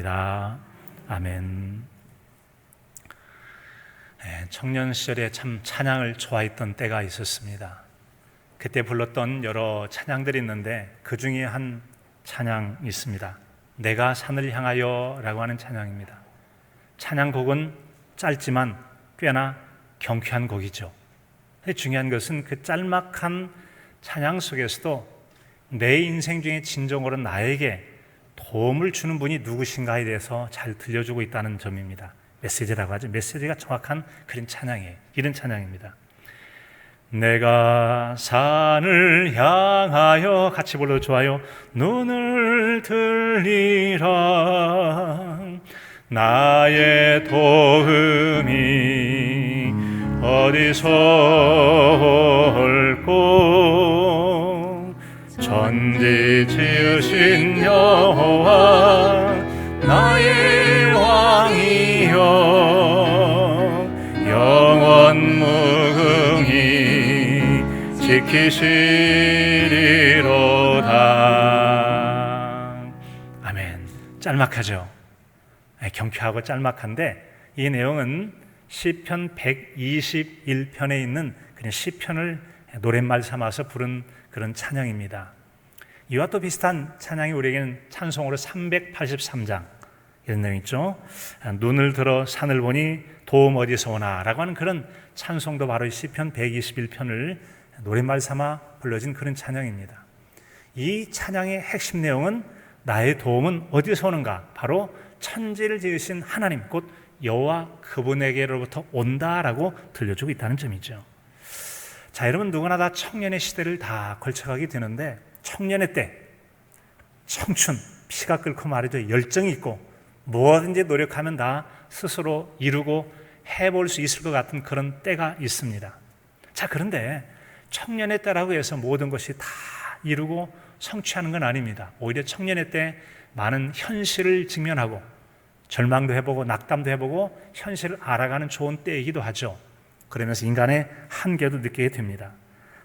기도합니다. 아멘. 청년 시절에 참 찬양을 좋아했던 때가 있었습니다. 그때 불렀던 여러 찬양들이 있는데 그 중에 한 찬양이 있습니다. 내가 산을 향하여 라고 하는 찬양입니다. 찬양곡은 짧지만 꽤나 경쾌한 곡이죠. 중요한 것은 그 짤막한 찬양 속에서도 내 인생 중에 진정으로 나에게 도움을 주는 분이 누구신가에 대해서 잘 들려주고 있다는 점입니다. 메시지라고 하죠. 메시지가 정확한 그런 찬양이에요. 이런 찬양입니다. 내가 산을 향하여, 같이 불러도 좋아요. 눈을 들리라. 나의 도움이 어디서 올꼬. 천지 지으신 여호와 나의 왕이여 영원 무궁히 지키시리로다. 아멘. 짤막하죠. 경쾌하고 짤막한데 이 내용은 시편 121편에 있는 그냥 시편을 노랫말 삼아서 부른 그런 찬양입니다. 이와 또 비슷한 찬양이 우리에게는 찬송으로 383장 이런 내용 있죠. 눈을 들어 산을 보니 도움 어디서 오나 라고 하는 그런 찬송도 바로 시편 121편을 노랫말 삼아 불러진 그런 찬양입니다. 이 찬양의 핵심 내용은 나의 도움은 어디서 오는가? 바로 천지를 지으신 하나님 곧 여호와 그분에게로부터 온다라고 들려주고 있다는 점이죠. 자, 여러분 누구나 다 청년의 시대를 다 걸쳐가게 되는데 청년의 때 청춘, 피가 끓고 말이죠. 열정이 있고 뭐든지 노력하면 다 스스로 이루고 해볼 수 있을 것 같은 그런 때가 있습니다. 자, 그런데 청년의 때라고 해서 모든 것이 다 이루고 성취하는 건 아닙니다. 오히려 청년의 때 많은 현실을 직면하고 절망도 해보고 낙담도 해보고 현실을 알아가는 좋은 때이기도 하죠. 그러면서 인간의 한계도 느끼게 됩니다.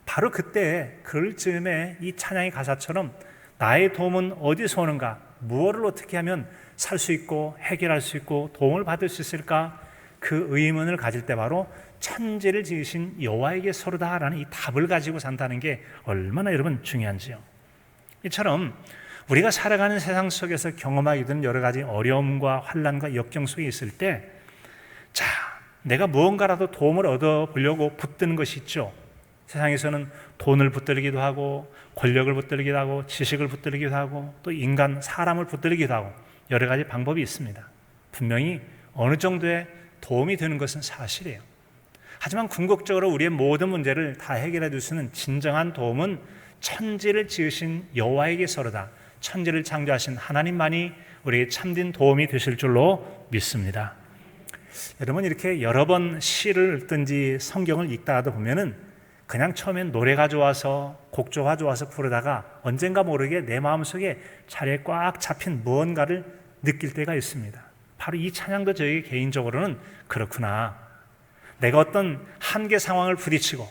바로 그때 그럴 즈음에 이 찬양의 가사처럼 나의 도움은 어디서 오는가? 무엇을 어떻게 하면 살 수 있고 해결할 수 있고 도움을 받을 수 있을까? 그 의문을 가질 때 바로 천지를 지으신 여호와에게서로다라는 이 답을 가지고 산다는 게 얼마나 여러분 중요한지요. 이처럼 우리가 살아가는 세상 속에서 경험하게 되는 여러 가지 어려움과 환난과 역경 속에 있을 때 자, 내가 무언가라도 도움을 얻어보려고 붙드는 것이 있죠. 세상에서는 돈을 붙들기도 하고 권력을 붙들기도 하고 지식을 붙들기도 하고 또 인간, 사람을 붙들기도 하고 여러 가지 방법이 있습니다. 분명히 어느 정도의 도움이 되는 것은 사실이에요. 하지만 궁극적으로 우리의 모든 문제를 다 해결해 줄 수 있는 진정한 도움은 천지를 지으신 여호와에게서로다. 천지를 창조하신 하나님만이 우리에게 참된 도움이 되실 줄로 믿습니다. 여러분 이렇게 여러 번 시를 읽든지 성경을 읽다가도 보면은 그냥 처음엔 노래가 좋아서 곡조가 좋아서 부르다가 언젠가 모르게 내 마음속에 자리에 꽉 잡힌 무언가를 느낄 때가 있습니다. 바로 이 찬양도 저에게 개인적으로는 그렇구나. 내가 어떤 한계 상황을 부딪히고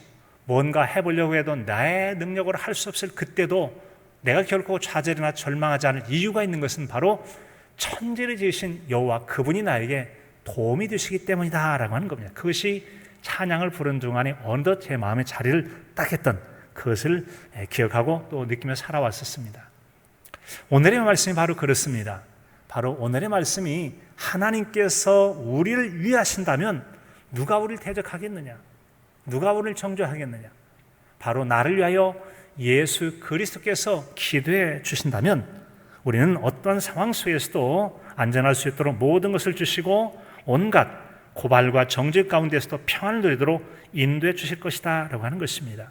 뭔가 해보려고 해도 나의 능력으로 할 수 없을 그때도 내가 결코 좌절이나 절망하지 않을 이유가 있는 것은 바로 천지를 지으신 여호와 그분이 나에게 도움이 되시기 때문이다 라고 하는 겁니다. 그것이 찬양을 부른 동안에 어느덧 제 마음의 자리를 딱 했던 그것을 기억하고 또 느끼며 살아왔었습니다. 오늘의 말씀이 바로 그렇습니다. 바로 오늘의 말씀이 하나님께서 우리를 위하신다면 누가 우리를 대적하겠느냐? 누가 우리를 정죄하겠느냐? 바로 나를 위하여 예수 그리스도께서 기도해 주신다면 우리는 어떤 상황 속에서도 안전할 수 있도록 모든 것을 주시고 온갖 고발과 정죄 가운데서도 평안을 누리도록 인도해 주실 것이다 라고 하는 것입니다.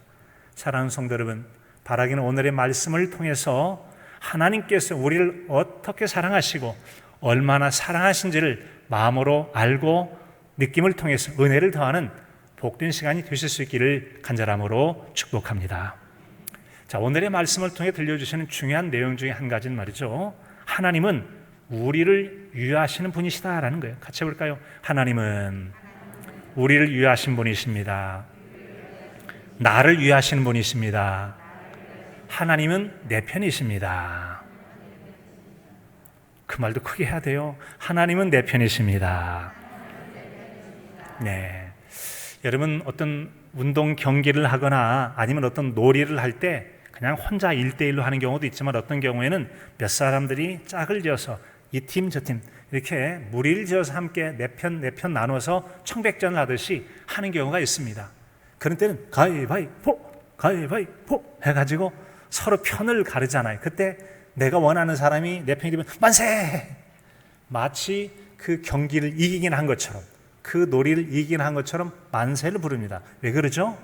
사랑하는 성도 여러분, 바라기는 오늘의 말씀을 통해서 하나님께서 우리를 어떻게 사랑하시고 얼마나 사랑하신지를 마음으로 알고 느낌을 통해서 은혜를 더하는 복된 시간이 되실 수 있기를 간절함으로 축복합니다. 자, 오늘의 말씀을 통해 들려주시는 중요한 내용 중에 한 가지는 말이죠. 하나님은 우리를 위하시는 분이시다라는 거예요. 같이 해볼까요? 하나님은 우리를 위하신 분이십니다. 나를 위하시는 분이십니다. 하나님은 내 편이십니다. 그 말도 크게 해야 돼요. 하나님은 내 편이십니다. 네. 여러분 어떤 운동 경기를 하거나 아니면 어떤 놀이를 할 때 그냥 혼자 1대1로 하는 경우도 있지만 어떤 경우에는 몇 사람들이 짝을 지어서 이 팀 저 팀 이렇게 무리를 지어서 함께 네 편 나눠서 청백전을 하듯이 하는 경우가 있습니다. 그런 때는 가위바위보 해가지고 서로 편을 가르잖아요. 그때 내가 원하는 사람이 내 편이 되면 만세! 마치 그 경기를 이기긴 한 것처럼, 그 놀이를 이기긴 한 것처럼 만세를 부릅니다. 왜 그러죠?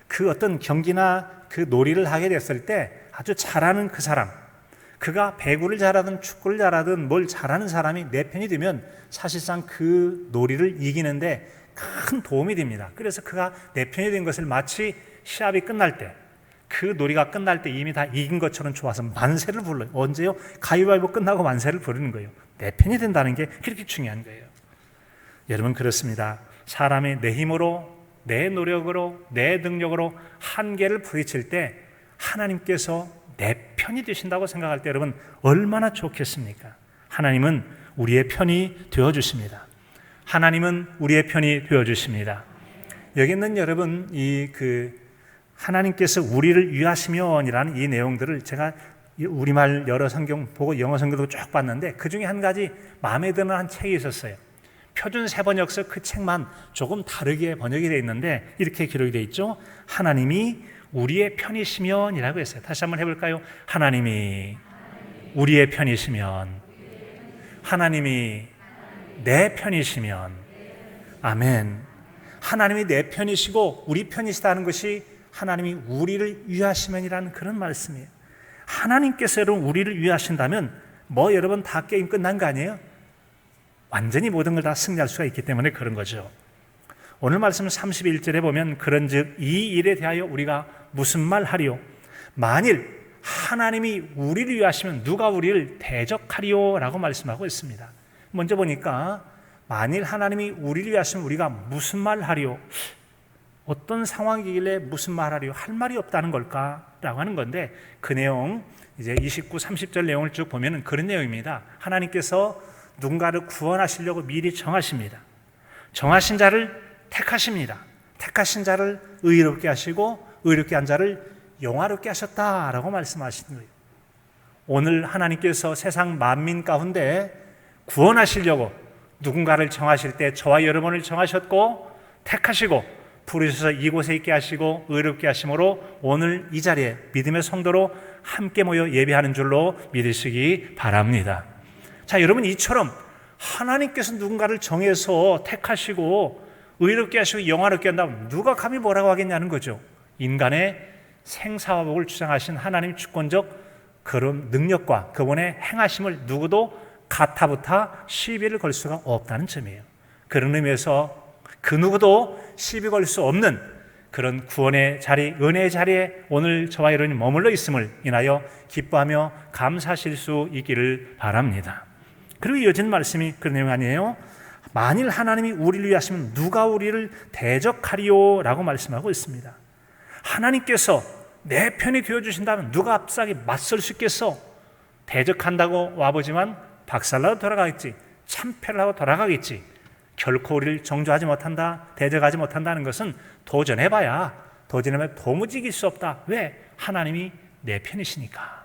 그 어떤 경기나 그 놀이를 하게 됐을 때 아주 잘하는 그 사람, 그가 배구를 잘하든 축구를 잘하든 뭘 잘하는 사람이 내 편이 되면 사실상 그 놀이를 이기는데 큰 도움이 됩니다. 그래서 그가 내 편이 된 것을 마치 시합이 끝날 때, 그 놀이가 끝날 때 이미 다 이긴 것처럼 좋아서 만세를 불러요. 언제요? 가위바위보 끝나고 만세를 부르는 거예요. 내 편이 된다는 게 그렇게 중요한 거예요. 여러분 그렇습니다. 사람이 내 힘으로, 내 노력으로, 내 능력으로 한계를 부딪힐 때 하나님께서 내 편이 되신다고 생각할 때 여러분 얼마나 좋겠습니까? 하나님은 우리의 편이 되어주십니다. 하나님은 우리의 편이 되어주십니다. 여기 있는 여러분 하나님께서 우리를 위하시면이라는 이 내용들을 제가 우리말 여러 성경 보고 영어 성경도 쭉 봤는데 그 중에 한 가지 마음에 드는 한 책이 있었어요. 표준 세번역서 그 책만 조금 다르게 번역이 되어 있는데 이렇게 기록이 되어 있죠. 하나님이 우리의 편이시면이라고 했어요. 다시 한번 해볼까요? 하나님이 우리의 편이시면, 하나님이 내 편이시면, 아멘. 하나님이 내 편이시고 우리 편이시다는 것이 하나님이 우리를 위하시면이라는 그런 말씀이에요. 하나님께서 여러분 우리를 위하신다면 여러분 다 게임 끝난 거 아니에요? 완전히 모든 걸 다 승리할 수가 있기 때문에 그런 거죠. 오늘 말씀 31절에 보면 그런즉 이 일에 대하여 우리가 무슨 말 하리요? 만일 하나님이 우리를 위하시면 누가 우리를 대적하리요? 라고 말씀하고 있습니다. 먼저 보니까 만일 하나님이 우리를 위하시면 우리가 무슨 말 하리요? 어떤 상황이길래 무슨 말 하리요? 할 말이 없다는 걸까? 라고 하는 건데 그 내용 이제 29, 30절 내용을 쭉 보면 그런 내용입니다. 하나님께서 누군가를 구원하시려고 미리 정하십니다. 정하신 자를 택하십니다. 택하신 자를 의롭게 하시고 의롭게 한 자를 영화롭게 하셨다라고 말씀하시는 거예요. 오늘 하나님께서 세상 만민 가운데 구원하시려고 누군가를 정하실 때 저와 여러분을 정하셨고 택하시고 부르셔서 이곳에 있게 하시고 의롭게 하심으로 오늘 이 자리에 믿음의 성도로 함께 모여 예배하는 줄로 믿으시기 바랍니다. 자, 여러분 이처럼 하나님께서 누군가를 정해서 택하시고 의롭게 하시고 영화롭게 한다면 누가 감히 뭐라고 하겠냐는 거죠. 인간의 생사화복을 주장하신 하나님 주권적 그런 능력과 그분의 행하심을 누구도 가타부타 시비를 걸 수가 없다는 점이에요. 그런 의미에서 그 누구도 시비 걸 수 없는 그런 구원의 자리, 은혜의 자리에 오늘 저와 여러분이 머물러 있음을 인하여 기뻐하며 감사하실 수 있기를 바랍니다. 그리고 이어진 말씀이 그런 내용 아니에요? 만일 하나님이 우리를 위하시면 누가 우리를 대적하리요? 라고 말씀하고 있습니다. 하나님께서 내 편이 되어주신다면 누가 앞서게 맞설 수 있겠어? 대적한다고 와보지만 박살나도 돌아가겠지, 참패를 하고 돌아가겠지. 결코 우리를 정죄하지 못한다, 대적하지 못한다는 것은 도전해봐야 도무지 이길 수 없다. 왜? 하나님이 내 편이시니까.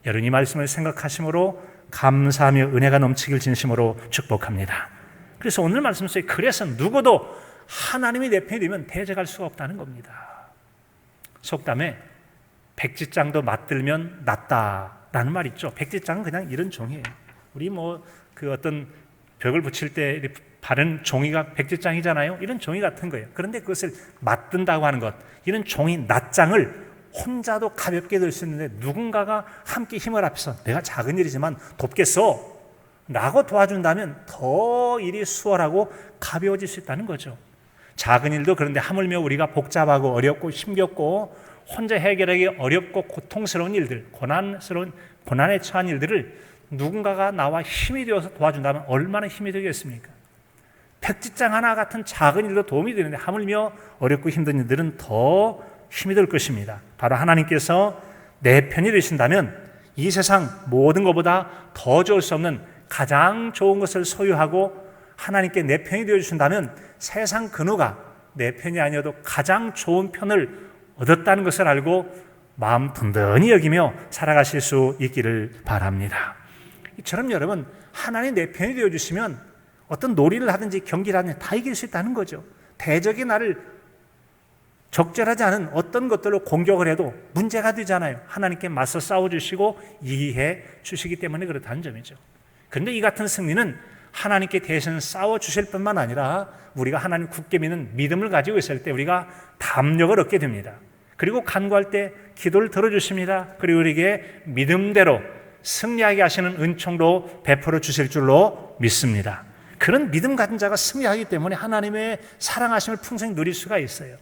여러분 이 말씀을 생각하심으로 감사하며 은혜가 넘치길 진심으로 축복합니다. 그래서 오늘 말씀 속에 그래서 누구도 하나님이 내 편이 되면 대적할 수가 없다는 겁니다. 속담에 백지장도 맞들면 낫다라는 말 있죠. 백지장은 그냥 이런 종이에요. 우리 그 어떤 벽을 붙일 때 바른 종이가 백지장이잖아요. 이런 종이 같은 거예요. 그런데 그것을 맞든다고 하는 것, 이런 종이 낫장을 혼자도 가볍게 들 수 있는데 누군가가 함께 힘을 합해서 내가 작은 일이지만 돕겠어 라고 도와준다면 더 일이 수월하고 가벼워질 수 있다는 거죠. 작은 일도 그런데 하물며 우리가 복잡하고 어렵고 힘겹고 혼자 해결하기 어렵고 고통스러운 일들, 고난에 처한 일들을 누군가가 나와 힘이 되어서 도와준다면 얼마나 힘이 되겠습니까? 백지장 하나 같은 작은 일도 도움이 되는데 하물며 어렵고 힘든 일들은 더 힘이 될 것입니다. 바로 하나님께서 내 편이 되신다면 이 세상 모든 것보다 더 좋을 수 없는 가장 좋은 것을 소유하고 하나님께 내 편이 되어주신다면 세상 그 누가 내 편이 아니어도 가장 좋은 편을 얻었다는 것을 알고 마음 든든히 여기며 살아가실 수 있기를 바랍니다. 이처럼 여러분, 하나님 내 편이 되어주시면 어떤 놀이를 하든지 경기를 하든지 다 이길 수 있다는 거죠. 대적이 나를 적절하지 않은 어떤 것들로 공격을 해도 문제가 되잖아요. 하나님께 맞서 싸워주시고 이기해 주시기 때문에 그렇다는 점이죠. 그런데 이 같은 승리는 하나님께 대신 싸워주실 뿐만 아니라 우리가 하나님 굳게 믿는 믿음을 가지고 있을 때 우리가 담력을 얻게 됩니다. 그리고 간구할 때 기도를 들어주십니다. 그리고 우리에게 믿음대로 승리하게 하시는 은총도 베풀어 주실 줄로 믿습니다. 그런 믿음 가진 자가 승리하기 때문에 하나님의 사랑하심을 풍성히 누릴 수가 있어요.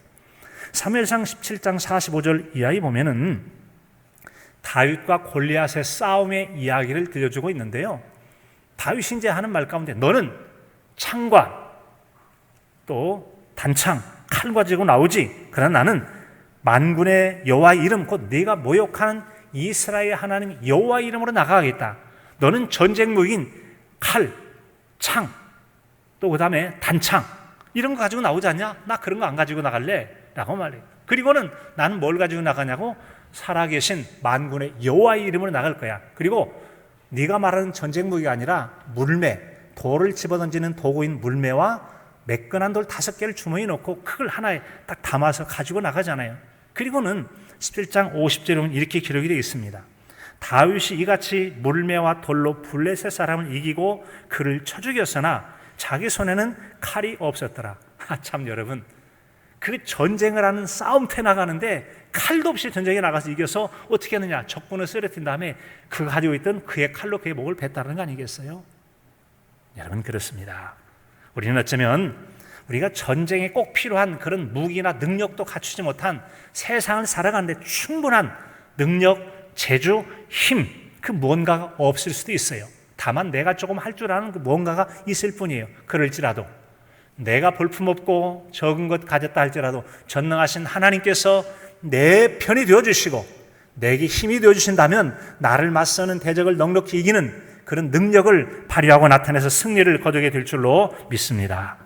사무엘상 17장 45절 이하에 보면은 다윗과 골리앗의 싸움의 이야기를 들려주고 있는데요. 다윗이 이제 하는 말 가운데 너는 창과 또 단창, 칼과 지고 나오지. 그러나 나는 만군의 여호와의 이름 곧 네가 모욕하는 이스라엘 하나님 여호와의 이름으로 나가겠다. 너는 전쟁 무기인 칼, 창, 또 그 다음에 단창 이런 거 가지고 나오지 않냐? 나 그런 거 안 가지고 나갈래 라고 말해요. 그리고는 나는 뭘 가지고 나가냐고 살아계신 만군의 여호와의 이름으로 나갈 거야. 그리고 네가 말하는 전쟁 무기가 아니라 물매, 돌을 집어던지는 도구인 물매와 매끈한 돌 5개를 주머니에 넣고 그걸 하나에 딱 담아서 가지고 나가잖아요. 그리고는 17장 50절에 보면 이렇게 기록이 되어 있습니다. 다윗이 이같이 물매와 돌로 블레셋 사람을 이기고 그를 쳐 죽였으나 자기 손에는 칼이 없었더라. 참 여러분, 그 전쟁을 하는 싸움터에 나가는데 칼도 없이 전쟁에 나가서 이겨서 어떻게 하느냐? 적군을 쓰러뜨린 다음에 그 가지고 있던 그의 칼로 그의 목을 뱉다는 거 아니겠어요? 여러분, 그렇습니다. 우리는 어쩌면 우리가 전쟁에 꼭 필요한 그런 무기나 능력도 갖추지 못한 세상을 살아가는데 충분한 능력, 재주, 힘, 그 무언가가 없을 수도 있어요. 다만 내가 조금 할 줄 아는 그 무언가가 있을 뿐이에요. 그럴지라도 내가 볼품없고 적은 것 가졌다 할지라도 전능하신 하나님께서 내 편이 되어주시고 내게 힘이 되어주신다면 나를 맞서는 대적을 넉넉히 이기는 그런 능력을 발휘하고 나타내서 승리를 거두게 될 줄로 믿습니다.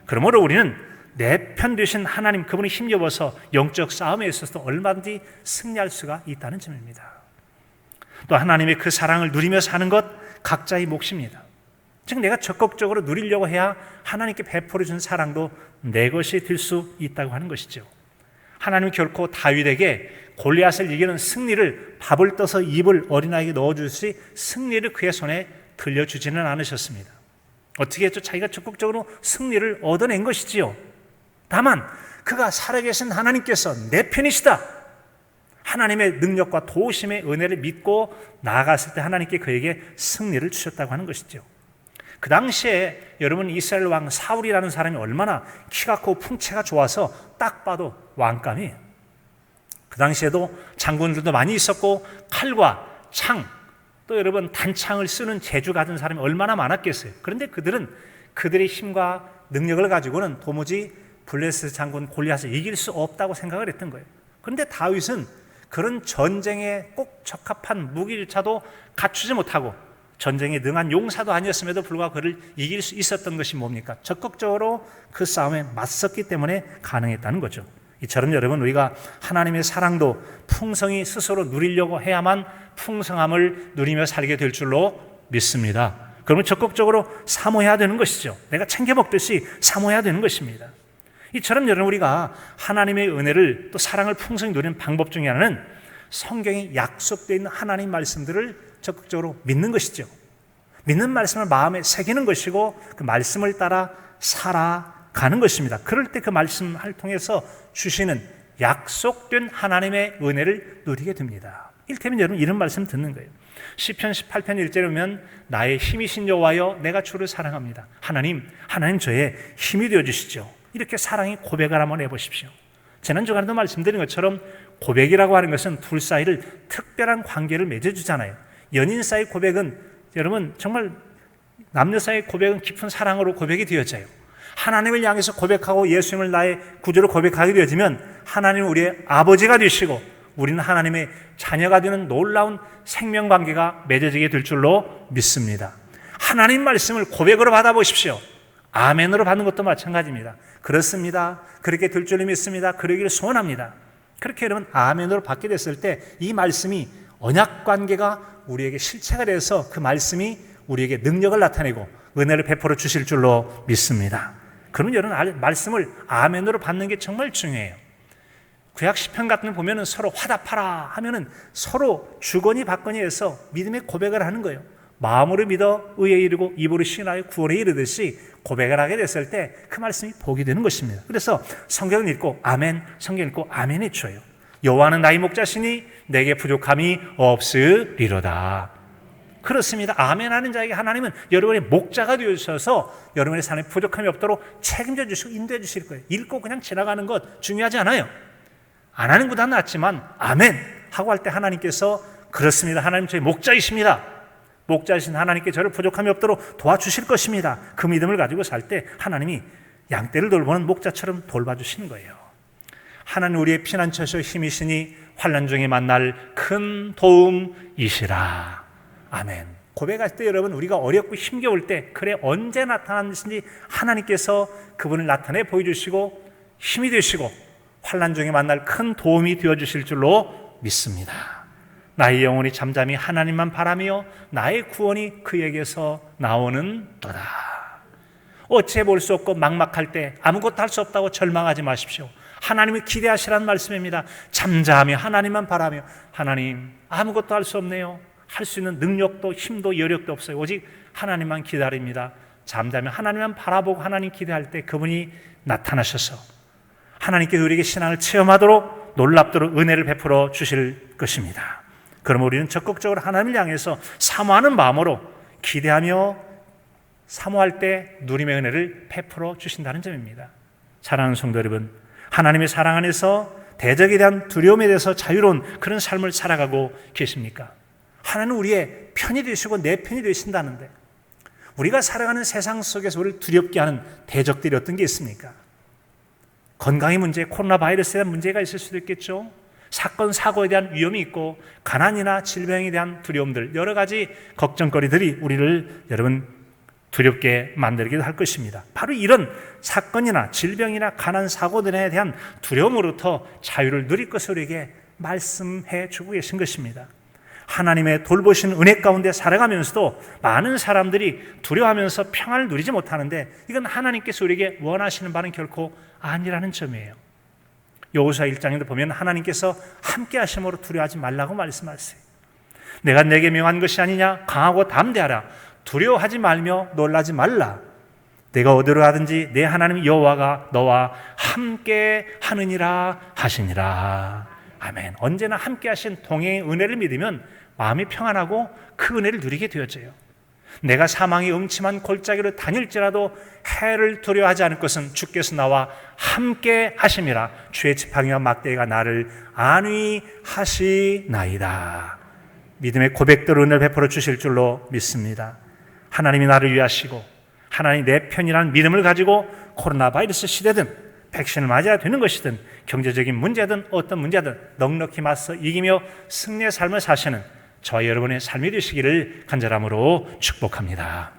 그러므로 우리는 내 편 되신 하나님 그분이 힘입어서 영적 싸움에 있어서도 얼마든지 승리할 수가 있다는 점입니다. 또 하나님의 그 사랑을 누리며 사는 것 각자의 몫입니다. 즉 내가 적극적으로 누리려고 해야 하나님께 베풀어 준 사랑도 내 것이 될 수 있다고 하는 것이죠. 하나님은 결코 다윗에게 골리앗을 이기는 승리를 밥을 떠서 입을 어린아이에게 넣어주듯이 승리를 그의 손에 들려주지는 않으셨습니다. 어떻게 했죠? 자기가 적극적으로 승리를 얻어낸 것이지요. 다만 그가 살아계신 하나님께서 내 편이시다. 하나님의 능력과 도우심의 은혜를 믿고 나아갔을 때 하나님께 그에게 승리를 주셨다고 하는 것이죠. 그 당시에 여러분 이스라엘 왕 사울이라는 사람이 얼마나 키가 크고 풍채가 좋아서 딱 봐도 왕감이에요. 그 당시에도 장군들도 많이 있었고 칼과 창, 또 여러분 단창을 쓰는 재주 가진 사람이 얼마나 많았겠어요. 그런데 그들은 그들의 힘과 능력을 가지고는 도무지 블레셋 장군 골리앗을 이길 수 없다고 생각을 했던 거예요. 그런데 다윗은 그런 전쟁에 꼭 적합한 무기조차도 갖추지 못하고 전쟁에 능한 용사도 아니었음에도 불구하고 그를 이길 수 있었던 것이 뭡니까? 적극적으로 그 싸움에 맞섰기 때문에 가능했다는 거죠. 이처럼 여러분 우리가 하나님의 사랑도 풍성히 스스로 누리려고 해야만 풍성함을 누리며 살게 될 줄로 믿습니다. 그러면 적극적으로 사모해야 되는 것이죠. 내가 챙겨 먹듯이 사모해야 되는 것입니다. 이처럼 여러분 우리가 하나님의 은혜를 또 사랑을 풍성히 누리는 방법 중에 하나는 성경에 약속되어 있는 하나님 말씀들을 적극적으로 믿는 것이죠. 믿는 말씀을 마음에 새기는 것이고 그 말씀을 따라 살아가는 것입니다. 그럴 때 그 말씀을 통해서 주시는 약속된 하나님의 은혜를 누리게 됩니다. 이를테면 여러분 이런 말씀 듣는 거예요. 시편 18편 1절에 보면 나의 힘이신 여호와여 내가 주를 사랑합니다. 하나님 저의 힘이 되어주시죠. 이렇게 사랑의 고백을 한번 해보십시오. 지난 주간에도 말씀드린 것처럼 고백이라고 하는 것은 둘 사이를 특별한 관계를 맺어주잖아요. 연인 사이 고백은 여러분 정말 남녀 사이 고백은 깊은 사랑으로 고백이 되어져요. 하나님을 향해서 고백하고 예수님을 나의 구주로 고백하게 되어지면 하나님은 우리의 아버지가 되시고 우리는 하나님의 자녀가 되는 놀라운 생명관계가 맺어지게 될 줄로 믿습니다. 하나님 말씀을 고백으로 받아보십시오. 아멘으로 받는 것도 마찬가지입니다. 그렇습니다. 그렇게 될 줄로 믿습니다. 그러기를 소원합니다. 그렇게 여러분 아멘으로 받게 됐을 때 이 말씀이 언약관계가 우리에게 실체가 돼서 그 말씀이 우리에게 능력을 나타내고 은혜를 베풀어 주실 줄로 믿습니다. 그러면 여러분 말씀을 아멘으로 받는 게 정말 중요해요. 구약 시편 같은 거 보면은 서로 화답하라 하면은 서로 주거니 받거니 해서 믿음의 고백을 하는 거예요. 마음으로 믿어 의에 이르고 입으로 신하여 구원에 이르듯이 고백을 하게 됐을 때 그 말씀이 복이 되는 것입니다. 그래서 성경을 읽고 아멘, 성경 읽고 아멘 해줘요. 여호와는 나의 목자시니 내게 부족함이 없으리로다. 그렇습니다. 아멘 하는 자에게 하나님은 여러분의 목자가 되어주셔서 여러분의 삶에 부족함이 없도록 책임져 주시고 인도해 주실 거예요. 읽고 그냥 지나가는 것 중요하지 않아요. 안 하는 것보다 낫지만 아멘 하고 할 때 하나님께서 그렇습니다. 하나님 저희 목자이십니다. 목자이신 하나님께 저를 부족함이 없도록 도와주실 것입니다. 그 믿음을 가지고 살 때 하나님이 양떼를 돌보는 목자처럼 돌봐주시는 거예요. 하나님 우리의 피난처시오 힘이시니 환난 중에 만날 큰 도움이시라. 아멘. 고백할 때 여러분 우리가 어렵고 힘겨울 때 그래 언제 나타나는지 하나님께서 그분을 나타내 보여주시고 힘이 되시고 환난 중에 만날 큰 도움이 되어주실 줄로 믿습니다. 나의 영혼이 잠잠히 하나님만 바라며 나의 구원이 그에게서 나오는 도다. 어찌해 볼 수 없고 막막할 때 아무것도 할 수 없다고 절망하지 마십시오. 하나님을 기대하시라는 말씀입니다. 잠잠히 하나님만 바라며 하나님 아무것도 할 수 없네요. 할 수 있는 능력도 힘도 여력도 없어요. 오직 하나님만 기다립니다. 잠잠히 하나님만 바라보고 하나님 기대할 때 그분이 나타나셔서 하나님께서 우리에게 신앙을 체험하도록 놀랍도록 은혜를 베풀어 주실 것입니다. 그럼 우리는 적극적으로 하나님을 향해서 사모하는 마음으로 기대하며 사모할 때 누림의 은혜를 베풀어 주신다는 점입니다. 사랑하는 성도 여러분, 하나님의 사랑 안에서 대적에 대한 두려움에 대해서 자유로운 그런 삶을 살아가고 계십니까? 하나님은 우리의 편이 되시고 내 편이 되신다는데 우리가 살아가는 세상 속에서 우리를 두렵게 하는 대적들이 어떤 게 있습니까? 건강의 문제, 코로나 바이러스에 대한 문제가 있을 수도 있겠죠. 사건, 사고에 대한 위험이 있고 가난이나 질병에 대한 두려움들, 여러 가지 걱정거리들이 우리를 여러분 두렵게 만들기도 할 것입니다. 바로 이런 사건이나 질병이나 가난, 사고들에 대한 두려움으로부터 자유를 누릴 것을 우리에게 말씀해 주고 계신 것입니다. 하나님의 돌보신 은혜 가운데 살아가면서도 많은 사람들이 두려워하면서 평안을 누리지 못하는데 이건 하나님께서 우리에게 원하시는 바는 결코 아니라는 점이에요. 여호수아 1장에도 보면 하나님께서 함께 하심으로 두려워하지 말라고 말씀하세요. 내가 내게 명한 것이 아니냐? 강하고 담대하라. 두려워하지 말며 놀라지 말라. 내가 어디로 가든지 내 하나님 여호와가 너와 함께 하느니라 하시니라. 아멘. 언제나 함께 하신 동행의 은혜를 믿으면 마음이 평안하고 그 은혜를 누리게 되어져요. 내가 사망의 음침한 골짜기로 다닐지라도 해를 두려워하지 않을 것은 주께서 나와 함께 하심이라. 주의 지팡이와 막대기가 나를 안위하시나이다. 믿음의 고백대로 은혜를 베풀어 주실 줄로 믿습니다. 하나님이 나를 위하시고 하나님이 내 편이라는 믿음을 가지고 코로나 바이러스 시대든 백신을 맞아야 되는 것이든 경제적인 문제든 어떤 문제든 넉넉히 맞서 이기며 승리의 삶을 사시는 저와 여러분의 삶이 되시기를 간절함으로 축복합니다.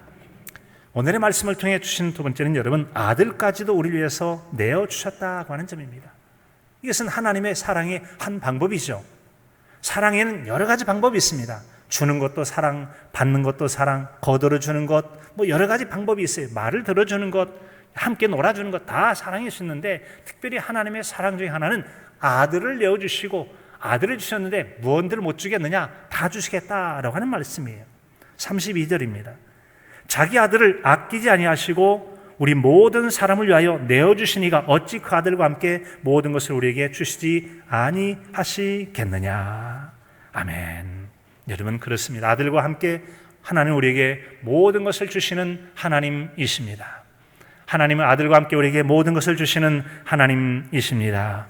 오늘의 말씀을 통해 주신 두 번째는 여러분 아들까지도 우리를 위해서 내어주셨다고 하는 점입니다. 이것은 하나님의 사랑의 한 방법이죠. 사랑에는 여러 가지 방법이 있습니다. 주는 것도 사랑, 받는 것도 사랑, 거들어 주는 것, 여러 가지 방법이 있어요. 말을 들어주는 것, 함께 놀아주는 것 다 사랑일 수 있는데 특별히 하나님의 사랑 중에 하나는 아들을 내어주시고 아들을 주셨는데 무언들을 못 주겠느냐? 다 주시겠다라고 하는 말씀이에요. 32절입니다. 자기 아들을 아끼지 아니하시고 우리 모든 사람을 위하여 내어주시니가 어찌 그 아들과 함께 모든 것을 우리에게 주시지 아니하시겠느냐? 아멘. 여러분 그렇습니다. 아들과 함께 하나님 우리에게 모든 것을 주시는 하나님이십니다. 하나님은 아들과 함께 우리에게 모든 것을 주시는 하나님이십니다.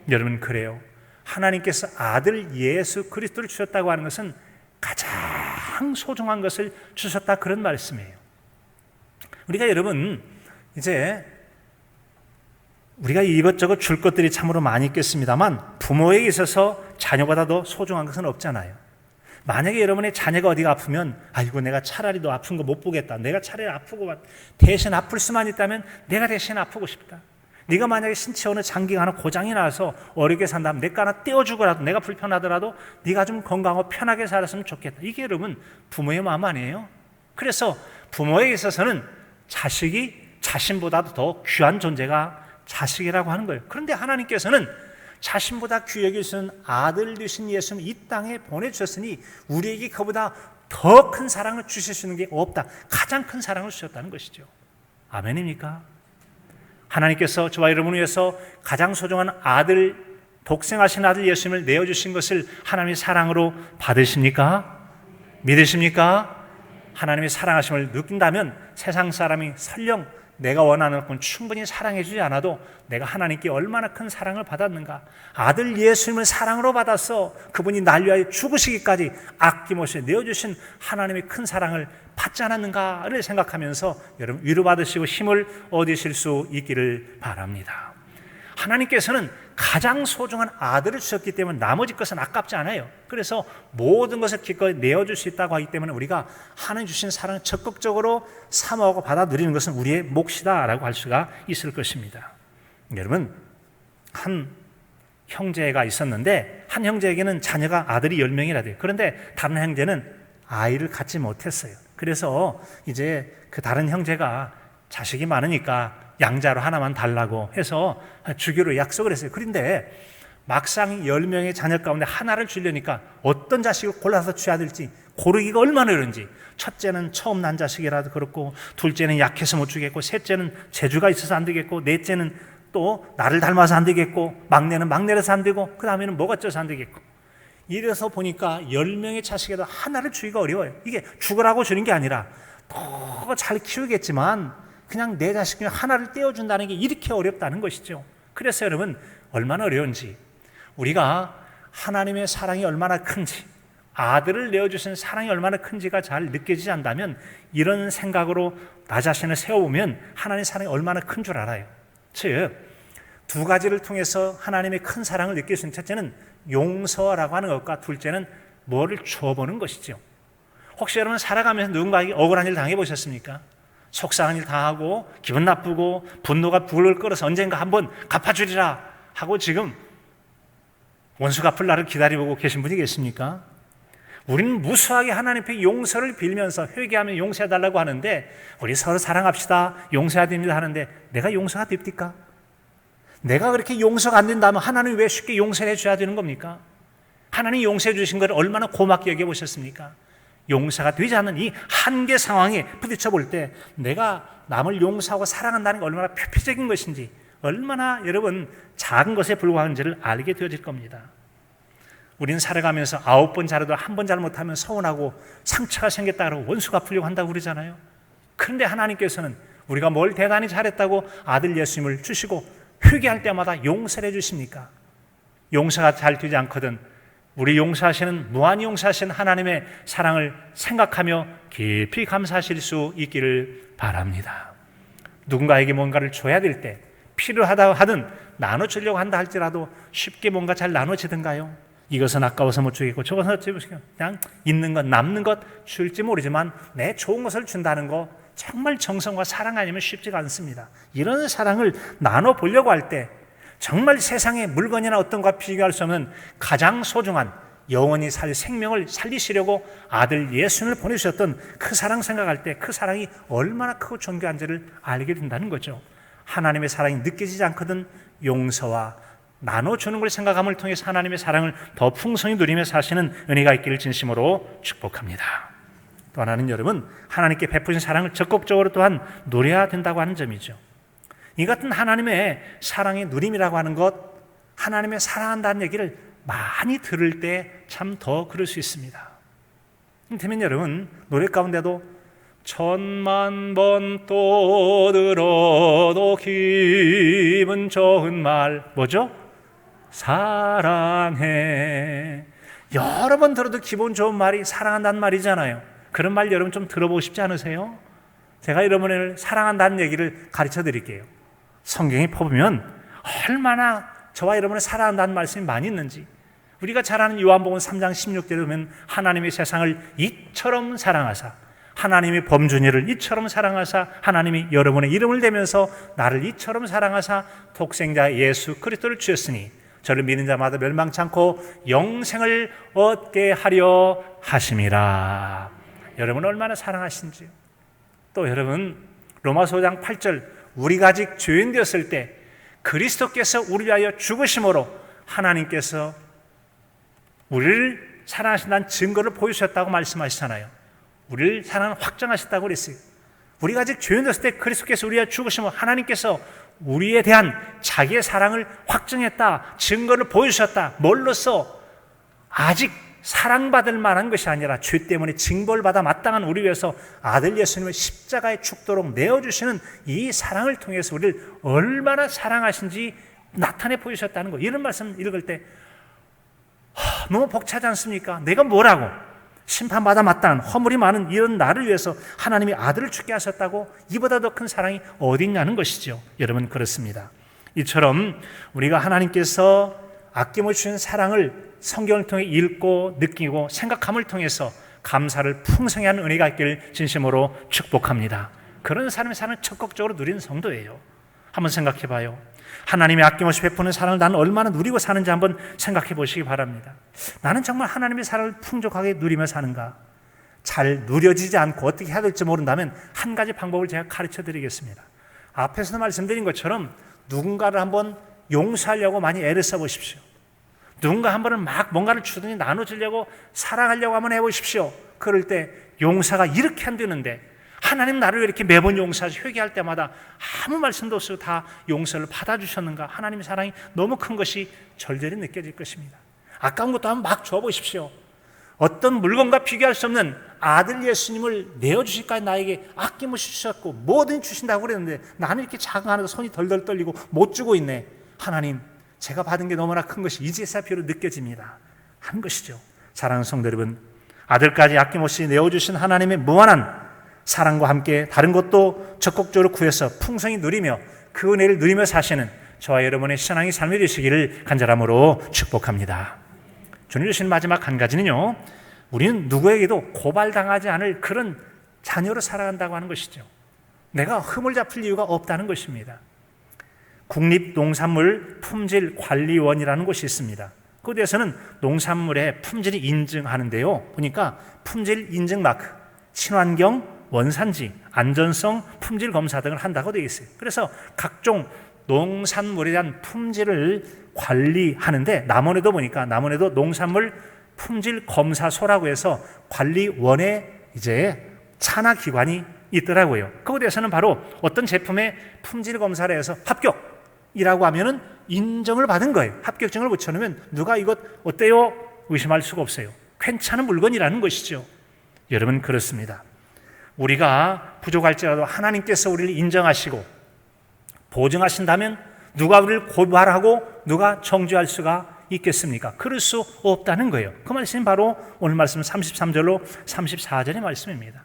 여러분 그래요. 하나님께서 아들 예수 그리스도를 주셨다고 하는 것은 가장 소중한 것을 주셨다 그런 말씀이에요. 우리가 여러분 이제 우리가 이것저것 줄 것들이 참으로 많이 있겠습니다만 부모에게 있어서 자녀보다 더 소중한 것은 없잖아요. 만약에 여러분의 자녀가 어디가 아프면 아이고 내가 차라리 너 아픈 거 못 보겠다. 내가 차라리 아프고 대신 아플 수만 있다면 내가 대신 아프고 싶다. 네가 만약에 신체 어느 장기가 하나 고장이 나서 어렵게 산다면 내가 하나 떼어주고라도 내가 불편하더라도 네가 좀 건강하고 편하게 살았으면 좋겠다. 이게 여러분 부모의 마음 아니에요? 그래서 부모에게 있어서는 자식이 자신보다도 더 귀한 존재가 자식이라고 하는 거예요. 그런데 하나님께서는 자신보다 귀히 여기시는 아들 되신 예수를 이 땅에 보내주셨으니 우리에게 그보다 더 큰 사랑을 주실 수 있는 게 없다. 가장 큰 사랑을 주셨다는 것이죠. 아멘입니까? 하나님께서 저와 여러분을 위해서 가장 소중한 아들, 독생하신 아들 예수님을 내어주신 것을 하나님의 사랑으로 받으십니까? 믿으십니까? 하나님의 사랑하심을 느낀다면 세상 사람이 설령 내가 원하는 것은 충분히 사랑해 주지 않아도 내가 하나님께 얼마나 큰 사랑을 받았는가, 아들 예수님을 사랑으로 받아서 그분이 날 위하여 죽으시기까지 아낌없이 내어주신 하나님의 큰 사랑을 받지 않았는가를 생각하면서 여러분 위로받으시고 힘을 얻으실 수 있기를 바랍니다. 하나님께서는 가장 소중한 아들을 주셨기 때문에 나머지 것은 아깝지 않아요. 그래서 모든 것을 기꺼이 내어줄 수 있다고 하기 때문에 우리가 하나님 주신 사랑을 적극적으로 사모하고 받아들이는 것은 우리의 몫이다라고 할 수가 있을 것입니다. 여러분, 한 형제가 있었는데 한 형제에게는 자녀가 아들이 10명이나 돼요. 그런데 다른 형제는 아이를 갖지 못했어요. 그래서 이제 그 다른 형제가 자식이 많으니까 양자로 하나만 달라고 해서 주기로 약속을 했어요. 그런데 막상 10명의 자녀 가운데 하나를 주려니까 어떤 자식을 골라서 줘야 될지 고르기가 얼마나 어려운지, 첫째는 처음 난 자식이라도 그렇고, 둘째는 약해서 못 주겠고, 셋째는 재주가 있어서 안 되겠고, 넷째는 또 나를 닮아서 안 되겠고, 막내는 막내라서 안 되고, 그 다음에는 뭐가 쪄서 안 되겠고, 이래서 보니까 10명의 자식에도 하나를 주기가 어려워요. 이게 죽으라고 주는 게 아니라 더 잘 키우겠지만 그냥 내 자식 중에 하나를 떼어준다는 게 이렇게 어렵다는 것이죠. 그래서 여러분, 얼마나 어려운지, 우리가 하나님의 사랑이 얼마나 큰지, 아들을 내어주신 사랑이 얼마나 큰지가 잘 느껴지지 않다면 이런 생각으로 나 자신을 세워보면 하나님의 사랑이 얼마나 큰 줄 알아요. 즉, 두 가지를 통해서 하나님의 큰 사랑을 느낄 수 있는, 첫째는 용서라고 하는 것과 둘째는 뭐를 줘보는 것이죠. 혹시 여러분 살아가면서 누군가에게 억울한 일 당해보셨습니까? 속상한 일 당하고 기분 나쁘고 분노가 불을 끌어서 언젠가 한번 갚아주리라 하고 지금 원수 갚을 날을 기다리고 계신 분이 계십니까? 우리는 무수하게 하나님 앞에 용서를 빌면서 회개하면 용서해달라고 하는데, 우리 서로 사랑합시다, 용서해야 됩니다 하는데 내가 용서가 됩니까? 내가 그렇게 용서가 안 된다면 하나님이 왜 쉽게 용서를 해줘야 되는 겁니까? 하나님이 용서해 주신 것을 얼마나 고맙게 여겨보셨습니까? 용서가 되지 않는 이 한계 상황에 부딪혀 볼 때 내가 남을 용서하고 사랑한다는 게 얼마나 표피적인 것인지, 얼마나 여러분 작은 것에 불과한지를 알게 되어질 겁니다. 우리는 살아가면서 9번 잘해도 한 번 잘못하면 서운하고 상처가 생겼다고 원수 갚으려고 한다고 그러잖아요. 그런데 하나님께서는 우리가 뭘 대단히 잘했다고 아들 예수님을 주시고 회개할 때마다 용서를 해주십니까? 용서가 잘 되지 않거든 우리 용서하시는, 무한히 용서하시는 하나님의 사랑을 생각하며 깊이 감사하실 수 있기를 바랍니다. 누군가에게 뭔가를 줘야 될 때, 필요하다 하든 나눠주려고 한다 할지라도 쉽게 뭔가 잘 나눠지던가요? 이것은 아까워서 못 주겠고 저것은 어찌보시고, 그냥 있는 것 남는 것 줄지 모르지만 내 좋은 것을 준다는 거 정말 정성과 사랑 아니면 쉽지가 않습니다. 이런 사랑을 나눠보려고 할 때 정말 세상의 물건이나 어떤 것과 비교할 수 없는 가장 소중한, 영원히 살 생명을 살리시려고 아들 예수님을 보내주셨던 그 사랑 생각할 때 그 사랑이 얼마나 크고 존귀한지를 알게 된다는 거죠. 하나님의 사랑이 느껴지지 않거든 용서와 나눠주는 걸 생각함을 통해서 하나님의 사랑을 더 풍성히 누리며 사시는 은혜가 있기를 진심으로 축복합니다. 또 하나는 여러분, 하나님께 베푸신 사랑을 적극적으로 또한 누려야 된다고 하는 점이죠. 이 같은 하나님의 사랑의 누림이라고 하는 것, 하나님의 사랑한다는 얘기를 많이 들을 때 참 더 그럴 수 있습니다. 그렇다면 여러분, 노래 가운데도 10,000번 또 들어도 기분 좋은 말, 뭐죠? 사랑해. 여러 번 들어도 기분 좋은 말이 사랑한다는 말이잖아요. 그런 말 여러분 좀 들어보고 싶지 않으세요? 제가 여러분을 사랑한다는 얘기를 가르쳐 드릴게요. 성경에 보면 얼마나 저와 여러분을 사랑한다는 말씀이 많이 있는지, 우리가 잘 아는 요한복음 3장 16절에 보면 하나님의 세상을 이처럼 사랑하사, 하나님이 범준이를 이처럼 사랑하사, 하나님이 여러분의 이름을 대면서 나를 이처럼 사랑하사 독생자 예수 그리스도를 주셨으니 저를 믿는 자마다 멸망치 않고 영생을 얻게 하려 하심이라. 여러분 얼마나 사랑하신지요. 또 여러분 로마서 5장 8절, 우리가 아직 죄인 되었을 때 그리스도께서 우리 위하여 죽으심으로 하나님께서 우리를 사랑하신다는 증거를 보여주셨다고 말씀하시잖아요. 우리를 사랑을 확정하셨다고 그랬어요. 우리가 아직 죄인 되었을 때 그리스도께서 우리 위하여 죽으심으로 하나님께서 우리에 대한 자기의 사랑을 확증했다, 증거를 보여주셨다. 뭘로써? 아직 사랑받을 만한 것이 아니라 죄 때문에 징벌받아 마땅한 우리 위해서 아들 예수님을 십자가에 죽도록 내어주시는 이 사랑을 통해서 우리를 얼마나 사랑하신지 나타내 보여주셨다는 거. 이런 말씀 읽을 때 너무 벅차지 않습니까? 내가 뭐라고? 심판받아 마땅한 허물이 많은 이런 나를 위해서 하나님이 아들을 죽게 하셨다고? 이보다 더 큰 사랑이 어디 있냐는 것이죠. 여러분 그렇습니다. 이처럼 우리가 하나님께서 아낌없이 주신 사랑을 성경을 통해 읽고 느끼고 생각함을 통해서 감사를 풍성히 하는 은혜가 있기를 진심으로 축복합니다. 그런 삶의 사랑을 적극적으로 누리는 성도예요. 한번 생각해 봐요. 하나님이 아낌없이 베푸는 사랑을 나는 얼마나 누리고 사는지 한번 생각해 보시기 바랍니다. 나는 정말 하나님의 사랑을 풍족하게 누리며 사는가? 잘 누려지지 않고 어떻게 해야 될지 모른다면 한 가지 방법을 제가 가르쳐 드리겠습니다. 앞에서도 말씀드린 것처럼 누군가를 한번 용서하려고 많이 애를 써보십시오. 누군가 한 번은 막 뭔가를 주더니 나눠주려고 사랑하려고 한번 해보십시오. 그럴 때 용서가 이렇게 안 되는데 하나님 나를 왜 이렇게 매번 용서하시 회개할 때마다 아무 말씀도 없이 다 용서를 받아주셨는가? 하나님의 사랑이 너무 큰 것이 절절히 느껴질 것입니다. 아까운 것도 한번 막 줘보십시오. 어떤 물건과 비교할 수 없는 아들 예수님을 내어주실까지 나에게 아낌없이 주셨고 뭐든 주신다고 그랬는데 나는 이렇게 작은 하나도 손이 덜덜 떨리고 못 주고 있네. 하나님, 제가 받은 게 너무나 큰 것이 이제서야 비로 느껴집니다. 한 것이죠. 사랑하는 성도 여러분, 아들까지 아낌없이 내어주신 하나님의 무한한 사랑과 함께 다른 것도 적극적으로 구해서 풍성히 누리며 그 은혜를 누리며 사시는 저와 여러분의 신앙의 삶이 되시기를 간절함으로 축복합니다. 주님 주신 마지막 한 가지는요, 우리는 누구에게도 고발당하지 않을 그런 자녀로 살아간다고 하는 것이죠. 내가 흠을 잡힐 이유가 없다는 것입니다. 국립농산물 품질관리원이라는 곳이 있습니다. 그곳에서는 농산물의 품질이 인증하는데요, 보니까 품질 인증 마크, 친환경, 원산지, 안전성, 품질 검사 등을 한다고 되어 있어요. 그래서 각종 농산물에 대한 품질을 관리하는데 남원에도 보니까 남원에도 농산물 품질 검사소라고 해서 관리원의 이제 산하 기관이 있더라고요. 그곳에서는 바로 어떤 제품의 품질 검사를 해서 합격이라고 하면은 인정을 받은 거예요. 합격증을 붙여놓으면 누가 이것 어때요? 의심할 수가 없어요. 괜찮은 물건이라는 것이죠. 여러분 그렇습니다. 우리가 부족할지라도 하나님께서 우리를 인정하시고 보증하신다면 누가 우리를 고발하고 누가 정죄할 수가 있겠습니까? 그럴 수 없다는 거예요. 그 말씀이 바로 오늘 말씀 33절로 34절의 말씀입니다.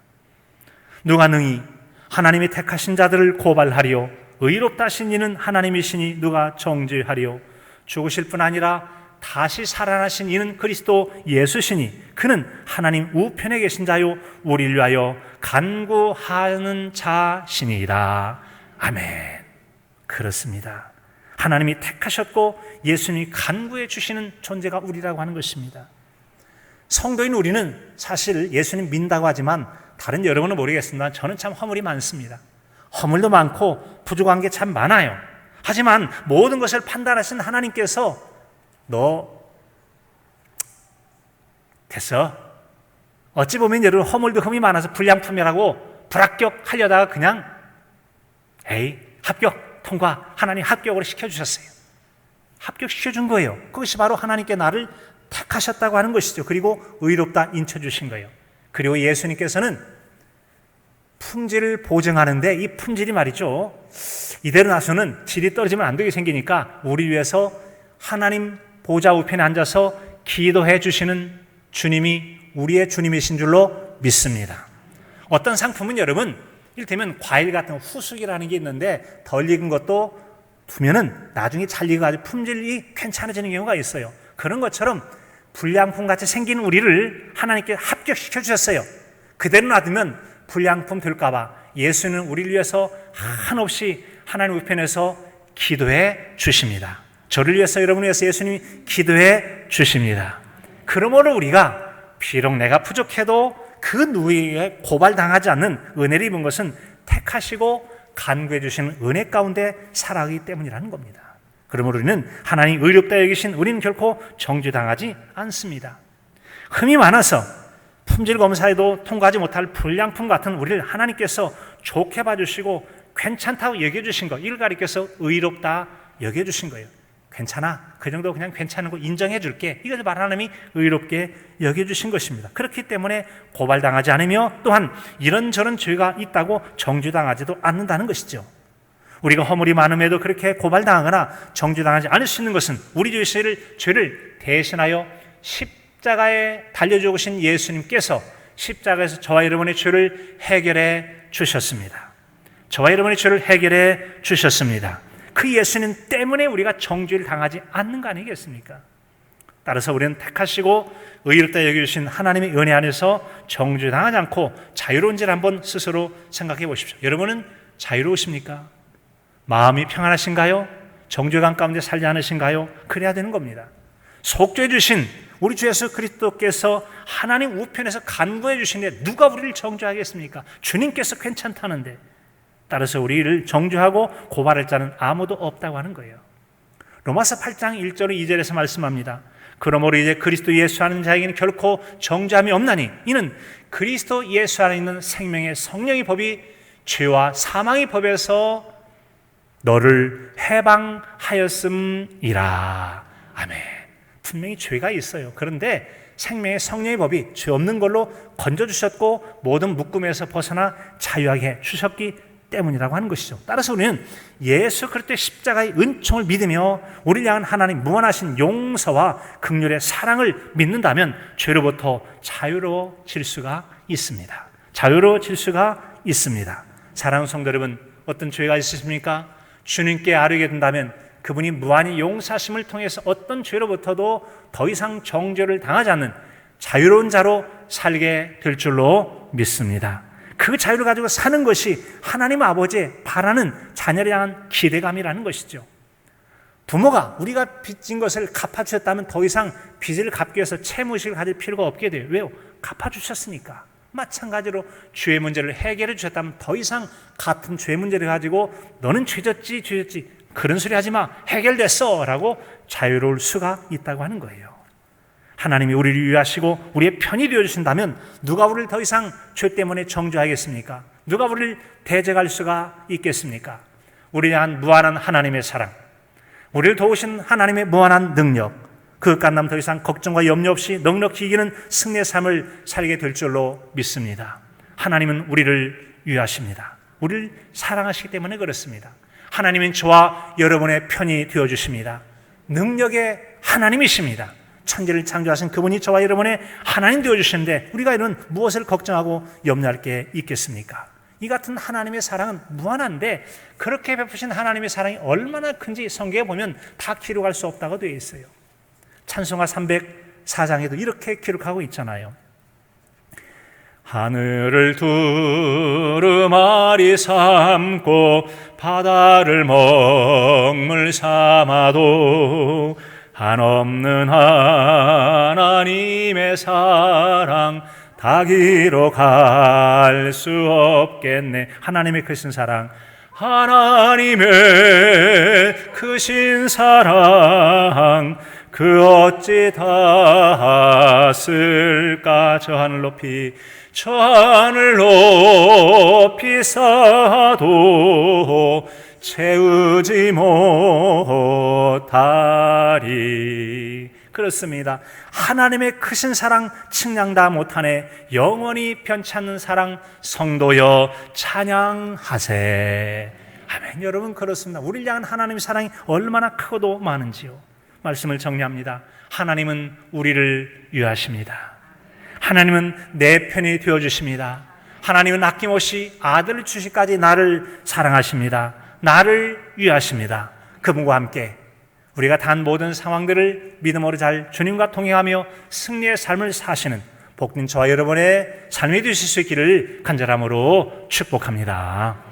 누가 능히 하나님이 택하신 자들을 고발하리요 의롭다 하신 이는 하나님이시니 누가 정죄하리요 죽으실 뿐 아니라 다시 살아나신 이는 그리스도 예수시니 그는 하나님 우편에 계신 자요 우리를 위하여 간구하는 자시니이다. 아멘. 그렇습니다. 하나님이 택하셨고 예수님이 간구해 주시는 존재가 우리라고 하는 것입니다. 성도인 우리는 사실 예수님 믿는다고 하지만 다른 여러분은 모르겠습니다. 저는 참 허물이 많습니다. 허물도 많고 부족한 게 참 많아요. 하지만 모든 것을 판단하신 하나님께서 너 됐어. 어찌 보면 여러분 허물도 흠이 많아서 불량품이라고 불합격하려다가 그냥 에이 합격 통과 하나님 합격으로 시켜주셨어요. 합격시켜준 거예요. 그것이 바로 하나님께 나를 택하셨다고 하는 것이죠. 그리고 의롭다 인쳐주신 거예요. 그리고 예수님께서는 품질을 보증하는데 이 품질이 말이죠, 이대로 놔서는 질이 떨어지면 안 되게 생기니까 우리 위해서 하나님 보좌 우편에 앉아서 기도해 주시는 주님이 우리의 주님이신 줄로 믿습니다. 어떤 상품은 여러분 이를테면 과일 같은 후숙이라는 게 있는데 덜 익은 것도 두면은 나중에 잘 익어가지고 품질이 괜찮아지는 경우가 있어요. 그런 것처럼 불량품같이 생긴 우리를 하나님께 합격시켜 주셨어요. 그대로 놔두면 불량품 될까 봐 예수는 우리를 위해서 한없이 하나님 우편에서 기도해 주십니다. 저를 위해서, 여러분을 위해서 예수님이 기도해 주십니다. 그러므로 우리가 비록 내가 부족해도 그 누구에게 고발당하지 않는 은혜를 입은 것은 택하시고 간구해 주시는 은혜 가운데 살아가기 때문이라는 겁니다. 그러므로 우리는 하나님 의롭다 여기신 우리는 결코 정죄당하지 않습니다. 흠이 많아서 품질 검사에도 통과하지 못할 불량품 같은 우리를 하나님께서 좋게 봐주시고 괜찮다고 여겨주신 거, 이걸 가리켜서 의롭다 여겨주신 거예요. 괜찮아, 그 정도 그냥 괜찮은 거 인정해 줄게, 이것을 하나님이 의롭게 여겨주신 것입니다. 그렇기 때문에 고발당하지 않으며 또한 이런저런 죄가 있다고 정죄당하지도 않는다는 것이죠. 우리가 허물이 많음에도 그렇게 고발당하거나 정죄당하지 않을 수 있는 것은 우리 죄를 대신하여 십자가에 달려 죽으신 예수님께서 십자가에서 저와 여러분의 죄를 해결해 주셨습니다. 저와 여러분의 죄를 해결해 주셨습니다. 그 예수님 때문에 우리가 정죄를 당하지 않는 거 아니겠습니까? 따라서 우리는 택하시고 의롭다 여겨주신 하나님의 은혜 안에서 정죄당하지 않고 자유로운지를 한번 스스로 생각해 보십시오. 여러분은 자유로우십니까? 마음이 평안하신가요? 정죄감 가운데 살지 않으신가요? 그래야 되는 겁니다. 속죄해 주신 우리 주 예수 그리스도께서 하나님 우편에서 간구해 주시는데 누가 우리를 정죄하겠습니까? 주님께서 괜찮다는데. 따라서 우리를 정죄하고 고발할 자는 아무도 없다고 하는 거예요. 로마서 8장 1절 2절에서 말씀합니다. 그러므로 이제 그리스도 예수 하는 자에게는 결코 정죄함이 없나니 이는 그리스도 예수 안에 있는 생명의 성령의 법이 죄와 사망의 법에서 너를 해방하였음이라. 아멘. 분명히 죄가 있어요. 그런데 생명의 성령의 법이 죄 없는 걸로 건져주셨고 모든 묶음에서 벗어나 자유하게 주셨기 때문이라고 하는 것이죠. 따라서 우리는 예수 그리스도의 십자가의 은총을 믿으며 우리를 향한 하나님 무한하신 용서와 긍휼의 사랑을 믿는다면 죄로부터 자유로워질 수가 있습니다. 자유로워질 수가 있습니다. 사랑하는 성도 여러분, 어떤 죄가 있으십니까? 주님께 아뢰게 된다면 그분이 무한히 용서하심을 통해서 어떤 죄로부터도 더 이상 정죄를 당하지 않는 자유로운 자로 살게 될 줄로 믿습니다. 그 자유를 가지고 사는 것이 하나님 아버지의 바라는 자녀를 향한 기대감이라는 것이죠. 부모가 우리가 빚진 것을 갚아주셨다면 더 이상 빚을 갚기 위해서 채무의식을 가질 필요가 없게 돼요. 왜요? 갚아주셨으니까. 마찬가지로 죄의 문제를 해결해 주셨다면 더 이상 같은 죄 문제를 가지고 너는 죄졌지 그런 소리 하지 마, 해결됐어 라고 자유로울 수가 있다고 하는 거예요. 하나님이 우리를 위하시고 우리의 편이 되어주신다면 누가 우리를 더 이상 죄 때문에 정죄하겠습니까? 누가 우리를 대적할 수가 있겠습니까? 우리를 향한 무한한 하나님의 사랑, 우리를 도우신 하나님의 무한한 능력, 그것 같나면 더 이상 걱정과 염려 없이 넉넉히 이기는 승리의 삶을 살게 될 줄로 믿습니다. 하나님은 우리를 위하십니다. 우리를 사랑하시기 때문에 그렇습니다. 하나님은 저와 여러분의 편이 되어주십니다. 능력의 하나님이십니다. 천지를 창조하신 그분이 저와 여러분의 하나님 되어주시는데 우리가 이런 무엇을 걱정하고 염려할 게 있겠습니까? 이 같은 하나님의 사랑은 무한한데 그렇게 베푸신 하나님의 사랑이 얼마나 큰지 성경에 보면 다 기록할 수 없다고 되어 있어요. 찬송가 304장에도 이렇게 기록하고 있잖아요. 하늘을 두루마리 삼고 바다를 먹물 삼아도 한없는 하나님의 사랑 다 기록할 수 없겠네. 하나님의 크신 사랑, 하나님의 크신 사랑 그 어찌 닿았을까. 저 하늘 높이 쌓아도 채우지 못하리. 그렇습니다. 하나님의 크신 사랑 측량 다 못하네. 영원히 변치 않는 사랑 성도여 찬양하세. 아멘. 여러분 그렇습니다. 우리를 향한 하나님의 사랑이 얼마나 크고도 많은지요. 말씀을 정리합니다. 하나님은 우리를 위하십니다. 하나님은 내 편이 되어주십니다. 하나님은 아낌없이 아들을 주시기까지 나를 사랑하십니다. 나를 위하십니다. 그분과 함께 우리가 단 모든 상황들을 믿음으로 잘 주님과 동행하며 승리의 삶을 사시는 복된 저와 여러분의 삶이 되실 수 있기를 간절함으로 축복합니다.